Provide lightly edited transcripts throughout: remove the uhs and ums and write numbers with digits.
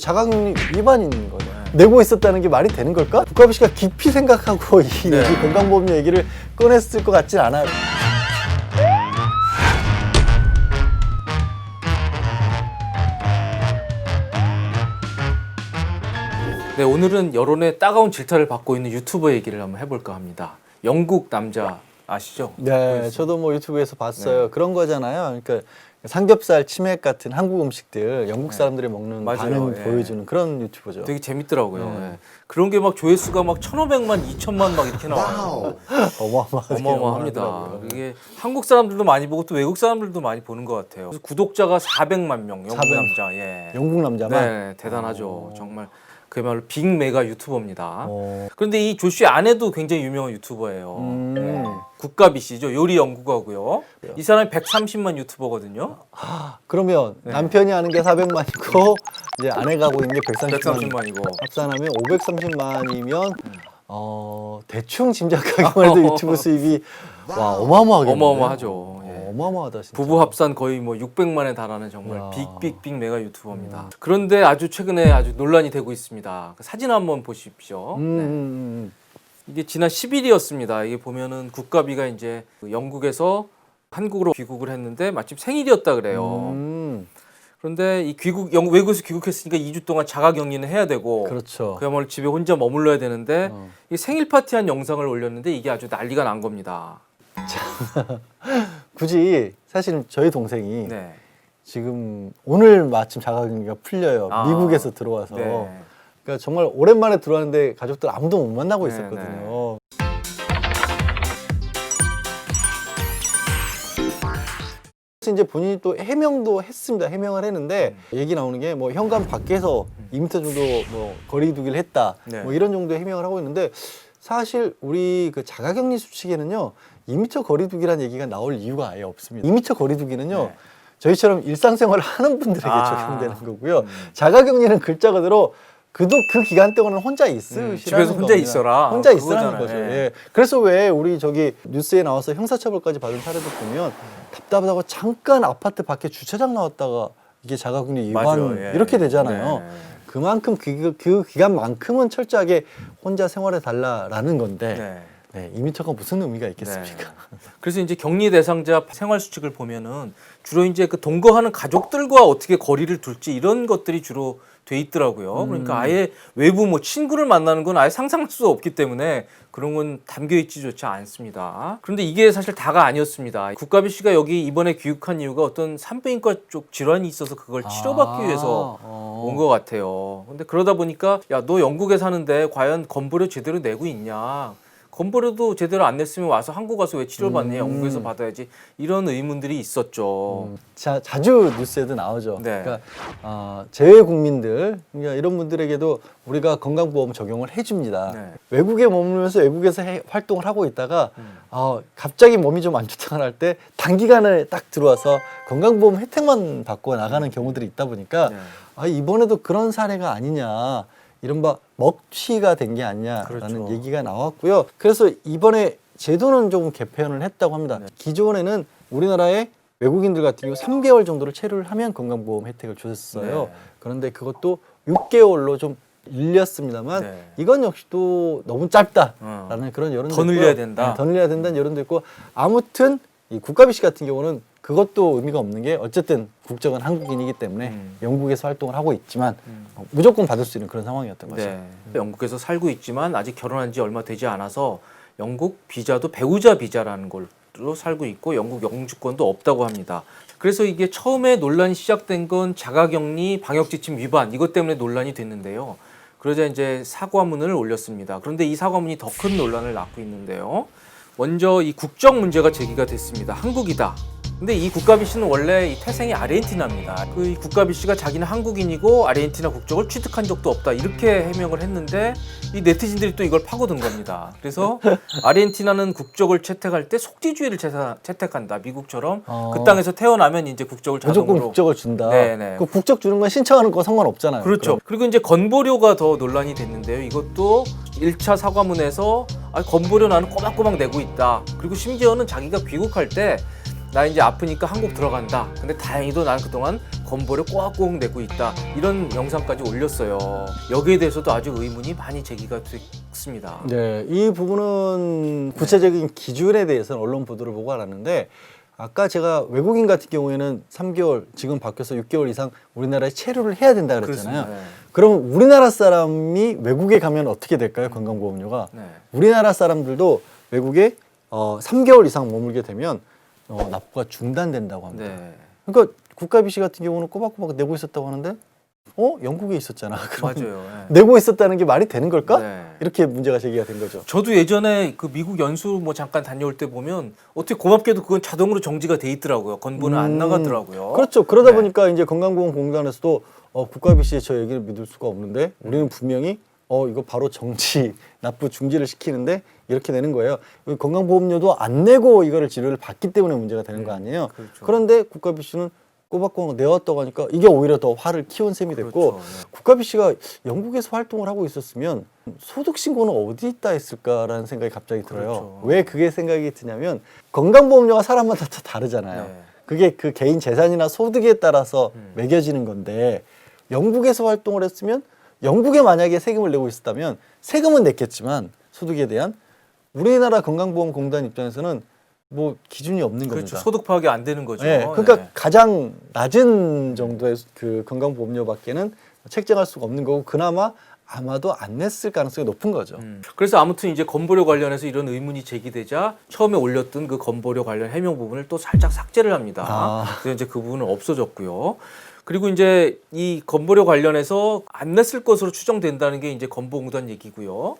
자가격리 위반인 거죠. 내고 있었다는 게 말이 되는 걸까? 국가비 씨가 깊이 생각하고 이 얘기, 건강보험료 얘기를 꺼냈을 것 같진 않아요. 네, 오늘은 여론의 따가운 질타를 받고 있는 유튜버 얘기를 한번 해볼까 합니다. 영국 남자 아시죠? 네, 저도 뭐 유튜브에서 봤어요. 그런 거잖아요. 그러니까 삼겹살, 치맥 같은 한국 음식들 영국 사람들이 먹는 맞아요. 반응 예. 보여주는 그런 유튜브죠. 되게 재밌더라고요. 예. 그런 게 막 조회수가 막 1,500만, 2,000만 막 이렇게 나와요. 어마어마합니다. 어마어마하더라고요. 이게 한국 사람들도 많이 보고 또 외국 사람들도 많이 보는 것 같아요. 그래서 구독자가 400만 명, 영국 400. 남자. 예. 영국 남자만. 네, 대단하죠. 정말 그야말로 빅메가 유튜버입니다. 어. 그런데 이 조씨 아내도 굉장히 유명한 유튜버예요. 네. 국가비 씨죠. 요리 연구가고요. 이 사람이 130만 유튜버거든요. 그러면 네. 남편이 하는 게 400만이고 이제 아내가 하고 있는 게 130만. 130만이고. 합산하면 530만이면 대충 짐작하기만 해도 유튜브 수입이 와 어마어마하겠네요. 어마어마하죠. 예. 어마어마하다 진짜. 부부 합산 거의 뭐 600만에 달하는 정말 야. 빅 메가 유튜버입니다. 그런데 아주 최근에 아주 논란이 되고 있습니다. 사진 한번 보십시오. 네. 이게 지난 10일이었습니다. 이게 보면은 국가비가 이제 영국에서 한국으로 귀국을 했는데 마침 생일이었다 그래요. 그런데 이 외국에서 귀국했으니까 2주 동안 자가격리는 해야 되고 그렇죠. 그야말로 집에 혼자 머물러야 되는데 이 생일 파티한 영상을 올렸는데 이게 아주 난리가 난 겁니다. 굳이 사실 저희 동생이 네. 지금 오늘 마침 자가격리가 풀려요. 아. 미국에서 들어와서. 네. 그러니까 정말 오랜만에 들어왔는데 가족들 아무도 못 만나고 네, 있었거든요. 그래서 이제 본인이 또 해명도 했습니다. 해명을 했는데 얘기 나오는 게 뭐 현관 밖에서 2m 정도 뭐 거리두기를 했다. 네. 뭐 이런 정도의 해명을 하고 있는데 사실 우리 그 자가격리 수칙에는요 2m 거리두기란 얘기가 나올 이유가 아예 없습니다. 2m 거리두기는요 네. 저희처럼 일상생활을 하는 분들에게 아. 적용되는 거고요. 자가격리는 글자 그대로 그 기간 동안은 혼자 있으시라는 집에서 혼자 겁니다. 있어라. 혼자 있으라는 그거잖아요. 거죠. 예. 예. 그래서 왜 우리 저기 뉴스에 나와서 형사처벌까지 받은 사례도 보면 답답하다고 잠깐 아파트 밖에 주차장 나왔다가 이게 자가격리 위반 맞아요. 예. 이렇게 되잖아요. 네. 그만큼 그 기간만큼은 철저하게 혼자 생활해 달라라는 건데 네. 네, 2m가 무슨 의미가 있겠습니까? 네. 그래서 이제 격리 대상자 생활 수칙을 보면은 주로 이제 그 동거하는 가족들과 어떻게 거리를 둘지 이런 것들이 주로 돼 있더라고요. 그러니까 아예 외부 뭐 친구를 만나는 건 아예 상상할 수 없기 때문에 그런 건 담겨 있지조차 않습니다. 그런데 이게 사실 다가 아니었습니다. 국가비 씨가 여기 이번에 귀국한 이유가 어떤 산부인과 쪽 질환이 있어서 그걸 치료받기 위해서 온 것 같아요. 근데 그러다 보니까 야, 너 영국에 사는데 과연 건보료 제대로 내고 있냐? 건보료도 제대로 안 냈으면 와서 한국 와서 왜 치료를 받느냐, 영국에서 받아야지, 이런 의문들이 있었죠. 자주 뉴스에도 나오죠. 네. 그러니까 제외 국민들, 그러니까 이런 분들에게도 우리가 건강보험 적용을 해줍니다. 네. 외국에 머물면서 외국에서 활동을 하고 있다가 갑자기 몸이 좀 안 좋다고 할 때 단기간에 딱 들어와서 건강보험 혜택만 받고 나가는 경우들이 있다 보니까 네. 이번에도 그런 사례가 아니냐. 이른바 먹튀가 된 게 아니냐라는 그렇죠. 얘기가 나왔고요. 그래서 이번에 제도는 조금 개편을 했다고 합니다. 네. 기존에는 우리나라에 외국인들 같은 경우 3개월 정도를 체류를 하면 건강보험 혜택을 줬었어요. 네. 그런데 그것도 6개월로 좀 늘렸습니다만 네. 이건 역시 또 너무 짧다라는 그런 여론도 더 있고요. 늘려야 된다. 네, 더 늘려야 된다는 여론도 있고 아무튼 이 국가비 씨 같은 경우는 그것도 의미가 없는 게 어쨌든 국적은 한국인이기 때문에 영국에서 활동을 하고 있지만 무조건 받을 수 있는 그런 상황이었던 거죠. 네. 영국에서 살고 있지만 아직 결혼한 지 얼마 되지 않아서 영국 비자도 배우자 비자라는 걸로 살고 있고 영국 영주권도 없다고 합니다. 그래서 이게 처음에 논란이 시작된 건 자가격리 방역지침 위반 이것 때문에 논란이 됐는데요. 그러자 이제 사과문을 올렸습니다. 그런데 이 사과문이 더 큰 논란을 낳고 있는데요. 먼저 이 국적 문제가 제기가 됐습니다. 한국이다. 근데 이 국가비 씨는 원래 이 태생이 아르헨티나입니다. 이 국가비 씨가 자기는 한국인이고 아르헨티나 국적을 취득한 적도 없다 이렇게 해명을 했는데 이 네티즌들이 또 이걸 파고든 겁니다. 그래서 아르헨티나는 국적을 채택할 때 속지주의를 채택한다. 미국처럼 그 땅에서 태어나면 이제 국적을 자동으로 무조건 국적을 준다. 네네. 그 국적 주는 건 신청하는 거 상관없잖아요. 그렇죠. 그럼. 그리고 이제 건보료가 더 논란이 됐는데요. 이것도 1차 사과문에서 건보료 나는 꼬박꼬박 내고 있다. 그리고 심지어는 자기가 귀국할 때 나 이제 아프니까 한국 들어간다. 근데 다행히도 난 그동안 건보료 꼬박꼬박 내고 있다. 이런 영상까지 올렸어요. 여기에 대해서도 아주 의문이 많이 제기가 됐습니다. 네, 이 부분은 구체적인 기준에 대해서는 언론 보도를 보고 알았는데 아까 제가 외국인 같은 경우에는 3개월, 지금 바뀌어서 6개월 이상 우리나라에 체류를 해야 된다 그랬잖아요. 그렇습니다. 네. 그럼 우리나라 사람이 외국에 가면 어떻게 될까요? 건강보험료가. 네. 우리나라 사람들도 외국에 3개월 이상 머물게 되면 납부가 중단된다고 합니다. 네. 그러니까 국가비시 같은 경우는 꼬박꼬박 내고 있었다고 하는데 영국에 있었잖아. 그럼 맞아요. 네. 내고 있었다는 게 말이 되는 걸까? 네. 이렇게 문제가 제기가 된 거죠. 저도 예전에 그 미국 연수 뭐 잠깐 다녀올 때 보면 어떻게 고맙게도 그건 자동으로 정지가 돼 있더라고요. 건보는 안 나가더라고요. 그렇죠. 그러다 네. 보니까 이제 건강보험공단에서도 국가비시에 저 얘기를 믿을 수가 없는데 우리는 분명히 이거 바로 정지, 납부 중지를 시키는데 이렇게 되는 거예요. 건강보험료도 안 내고 이거를 치료를 받기 때문에 문제가 되는 거 아니에요. 그렇죠. 그런데 국가비시는 꼬박꼬박 내왔다고 하니까 이게 오히려 더 화를 키운 셈이 됐고 그렇죠. 네. 국가비시가 영국에서 활동을 하고 있었으면 소득신고는 어디 있다 했을까라는 생각이 갑자기 들어요. 그렇죠. 왜 그게 생각이 드냐면 건강보험료가 사람마다 다 다르잖아요. 네. 그게 그 개인 재산이나 소득에 따라서 매겨지는 건데 영국에서 활동을 했으면 영국에 만약에 세금을 내고 있었다면 세금은 냈겠지만 소득에 대한 우리나라 건강보험공단 입장에서는 뭐 기준이 없는 그렇죠. 겁니다. 소득 파악이 안 되는 거죠. 네, 그러니까 네. 가장 낮은 정도의 그 건강보험료밖에는 책정할 수가 없는 거고 그나마 아마도 안 냈을 가능성이 높은 거죠. 그래서 아무튼 이제 건보료 관련해서 이런 의문이 제기되자 처음에 올렸던 그 건보료 관련 해명 부분을 또 살짝 삭제를 합니다. 그래서 이제 그 부분은 없어졌고요. 그리고 이제 이 건보료 관련해서 안 냈을 것으로 추정된다는 게 이제 건보공단 얘기고요.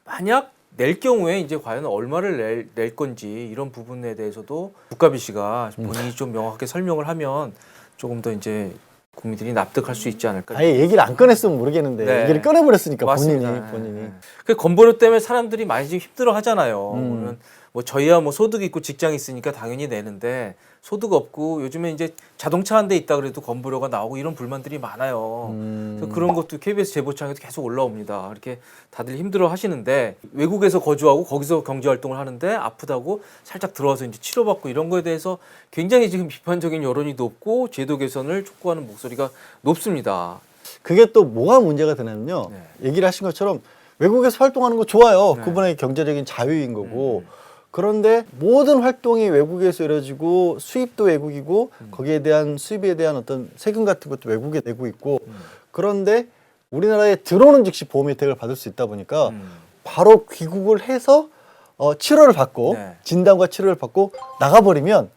만약 낼 경우에 이제 과연 얼마를 낼 건지 이런 부분에 대해서도 국가비시가 본인이 좀 명확하게 설명을 하면 조금 더 이제 국민들이 납득할 수 있지 않을까. 아예 얘기를 안 꺼냈으면 모르겠는데 네. 얘기를 꺼내버렸으니까 맞습니다. 본인이. 네. 그 건보료 때문에 사람들이 많이 좀 힘들어 하잖아요. 그러면 뭐 저희야 뭐 소득 있고 직장 있으니까 당연히 내는데 소득 없고 요즘에 이제 자동차 한 대 있다 그래도 건보료가 나오고 이런 불만들이 많아요. 그래서 그런 것도 KBS 제보창에도 계속 올라옵니다. 이렇게 다들 힘들어 하시는데 외국에서 거주하고 거기서 경제 활동을 하는데 아프다고 살짝 들어와서 이제 치료받고 이런 거에 대해서 굉장히 지금 비판적인 여론이 높고 제도 개선을 촉구하는 목소리가 높습니다. 그게 또 뭐가 문제가 되냐면요. 네. 얘기를 하신 것처럼 외국에서 활동하는 거 좋아요. 네. 그분의 경제적인 자유인 거고. 그런데 모든 활동이 외국에서 이루어지고 수입도 외국이고 거기에 대한 수입에 대한 어떤 세금 같은 것도 외국에 내고 있고 그런데 우리나라에 들어오는 즉시 보험 혜택을 받을 수 있다 보니까 바로 귀국을 해서 치료를 받고 네. 진단과 치료를 받고 나가버리면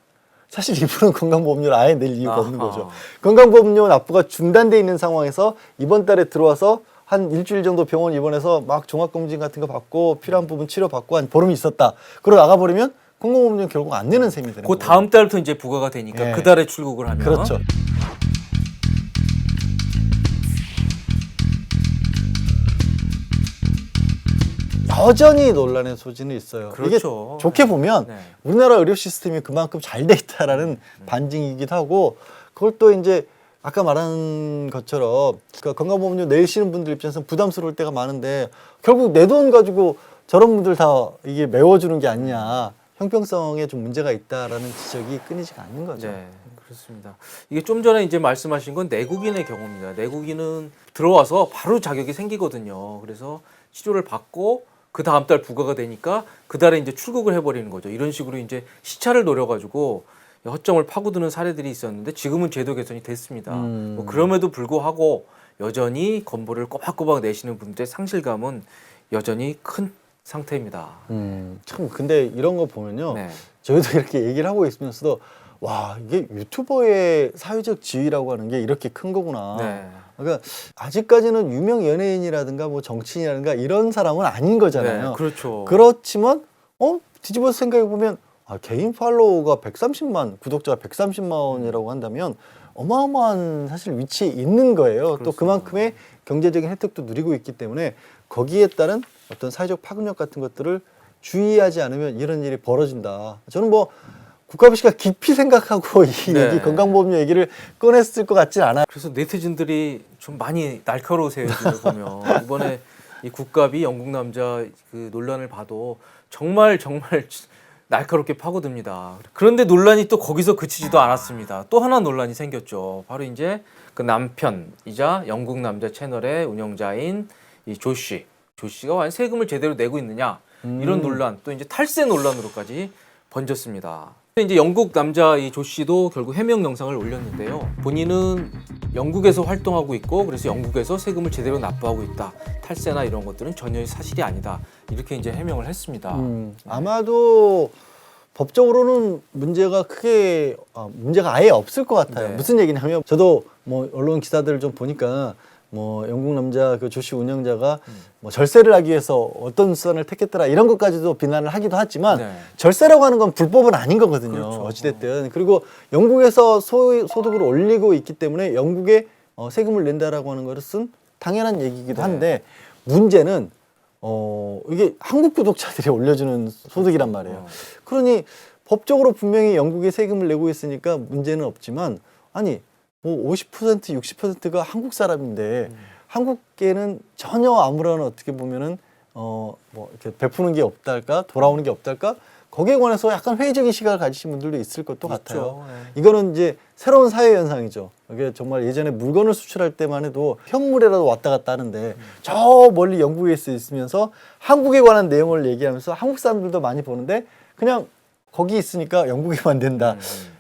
사실 이분은 건강보험료를 아예 낼 이유가 없는 아하. 거죠. 건강보험료 납부가 중단돼 있는 상황에서 이번 달에 들어와서 한 일주일 정도 병원 입원해서 막 종합검진 같은 거 받고 필요한 부분 치료받고 한 보름이 있었다. 그러고 나가버리면 건강보험료 결국 안 내는 셈이 되는 그 거예요. 다음 달부터 이제 부과가 되니까 네. 그 달에 출국을 하면 그렇죠. 여전히 논란의 소지는 있어요. 그렇죠. 이게 좋게 보면 네. 우리나라 의료 시스템이 그만큼 잘 돼 있다라는 반증이기도 하고 그걸 또 이제 아까 말한 것처럼 그러니까 건강보험료 내시는 분들 입장에서는 부담스러울 때가 많은데 결국 내 돈 가지고 저런 분들 다 이게 메워주는 게 아니냐 형평성에 좀 문제가 있다라는 지적이 끊이지가 않는 거죠. 네, 그렇습니다. 이게 좀 전에 이제 말씀하신 건 내국인의 경우입니다. 내국인은 들어와서 바로 자격이 생기거든요. 그래서 치료를 받고 그 다음 달 부과가 되니까 그 달에 이제 출국을 해버리는 거죠. 이런 식으로 이제 시차를 노려가지고 허점을 파고드는 사례들이 있었는데 지금은 제도 개선이 됐습니다. 뭐 그럼에도 불구하고 여전히 건보를 꼬박꼬박 내시는 분들의 상실감은 여전히 큰 상태입니다. 참 근데 이런 거 보면요. 네. 저희도 이렇게 얘기를 하고 있으면서도 와 이게 유튜버의 사회적 지위라고 하는 게 이렇게 큰 거구나. 네. 그러니까 아직까지는 유명 연예인이라든가 뭐 정치인이라든가 이런 사람은 아닌 거잖아요. 네, 그렇죠. 그렇지만 뒤집어서 생각해 보면 개인 팔로워가 130만 구독자가 130만이라고 한다면 어마어마한 사실 위치에 있는 거예요. 그렇습니다. 또 그만큼의 경제적인 혜택도 누리고 있기 때문에 거기에 따른 어떤 사회적 파급력 같은 것들을 주의하지 않으면 이런 일이 벌어진다. 저는 뭐 국가비시가 깊이 생각하고 이 네. 얘기 건강보험료 얘기를 꺼냈을 것 같진 않아요. 그래서 네티즌들이 좀 많이 날카로우세요. 지금 보면 이번에 이 국가비 영국 남자 그 논란을 봐도 정말 날카롭게 파고듭니다. 그런데 논란이 또 거기서 그치지도 않았습니다. 또 하나 논란이 생겼죠. 바로 이제 그 남편이자 영국 남자 채널의 운영자인 이 조씨. 조씨가 과연 세금을 제대로 내고 있느냐 이런 논란, 또 이제 탈세 논란으로까지 번졌습니다. 이제 영국 남자 이 조씨도 결국 해명 영상을 올렸는데요. 본인은 영국에서 활동하고 있고 그래서 영국에서 세금을 제대로 납부하고 있다. 탈세나 이런 것들은 전혀 사실이 아니다. 이렇게 이제 해명을 했습니다. 아마도 법적으로는 문제가 크게 문제가 아예 없을 것 같아요. 네. 무슨 얘기냐면 저도 뭐 언론 기사들을 좀 보니까 뭐 영국 남자 그 조씨 운영자가 뭐 절세를 하기 위해서 어떤 수단을 택했더라 이런 것까지도 비난을 하기도 하지만 네. 절세라고 하는 건 불법은 아닌 거거든요. 그렇죠. 어찌됐든. 그리고 영국에서 소득을 올리고 있기 때문에 영국에 세금을 낸다라고 하는 것은 당연한 얘기이기도 한데 문제는 이게 한국 구독자들이 올려주는 소득이란 말이에요. 그러니 법적으로 분명히 영국에 세금을 내고 있으니까 문제는 없지만 아니 뭐 50% 60%가 한국 사람인데 한국계는 전혀 아무런 어떻게 보면은 뭐 이렇게 베푸는 게 없달까 돌아오는 게 없달까 거기에 관해서 약간 회의적인 시각을 가지신 분들도 있을 것도 같아요. 네. 이거는 이제 새로운 사회 현상이죠. 이게 정말 예전에 물건을 수출할 때만 해도 현물에라도 왔다 갔다 하는데 저 멀리 영국에 있으면서 한국에 관한 내용을 얘기하면서 한국 사람들도 많이 보는데 그냥 거기 있으니까 영국에만 된다.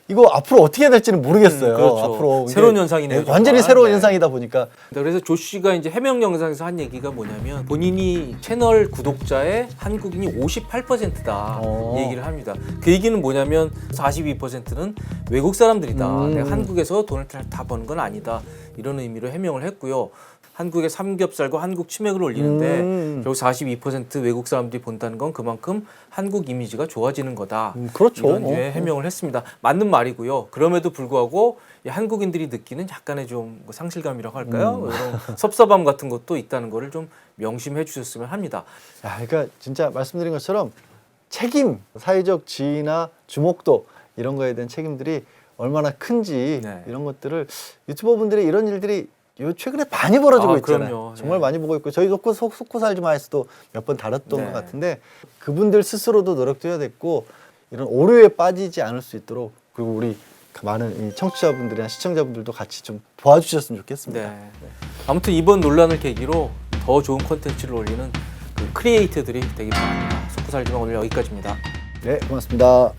이거 앞으로 어떻게 해야 될지는 모르겠어요. 그렇죠. 앞으로 새로운 현상이네요. 완전히 정말. 새로운 네. 현상이다 보니까 그래서 조 씨가 이제 해명 영상에서 한 얘기가 뭐냐면 본인이 채널 구독자의 한국인이 58%다 얘기를 합니다. 그 얘기는 뭐냐면 42%는 외국 사람들이다. 내가 한국에서 돈을 다 버는 건 아니다. 이런 의미로 해명을 했고요. 한국의 삼겹살과 한국 치맥을 올리는데 결국 42% 외국 사람들이 본다는 건 그만큼 한국 이미지가 좋아지는 거다. 그렇죠. 이런 류의 해명을 했습니다. 맞는 말이고요. 그럼에도 불구하고 이 한국인들이 느끼는 약간의 좀 상실감이라고 할까요? 이런 섭섭함 같은 것도 있다는 거를 좀 명심해 주셨으면 합니다. 야, 그러니까 진짜 말씀드린 것처럼 책임, 사회적 지위나 주목도 이런 거에 대한 책임들이 얼마나 큰지 네. 이런 것들을 유튜버 분들의 이런 일들이 요 최근에 많이 벌어지고 있잖아요. 그럼요. 정말 네. 많이 보고 있고 저희 속고 살지 마에서도 몇 번 다뤘던 네. 것 같은데 그분들 스스로도 노력도 해야 됐고 이런 오류에 빠지지 않을 수 있도록 그리고 우리 많은 이 청취자분들이나 시청자분들도 같이 좀 도와주셨으면 좋겠습니다. 네. 아무튼 이번 논란을 계기로 더 좋은 콘텐츠를 올리는 그 크리에이터들이 되길 바랍니다. 속고 살지마 오늘 여기까지입니다. 네, 고맙습니다.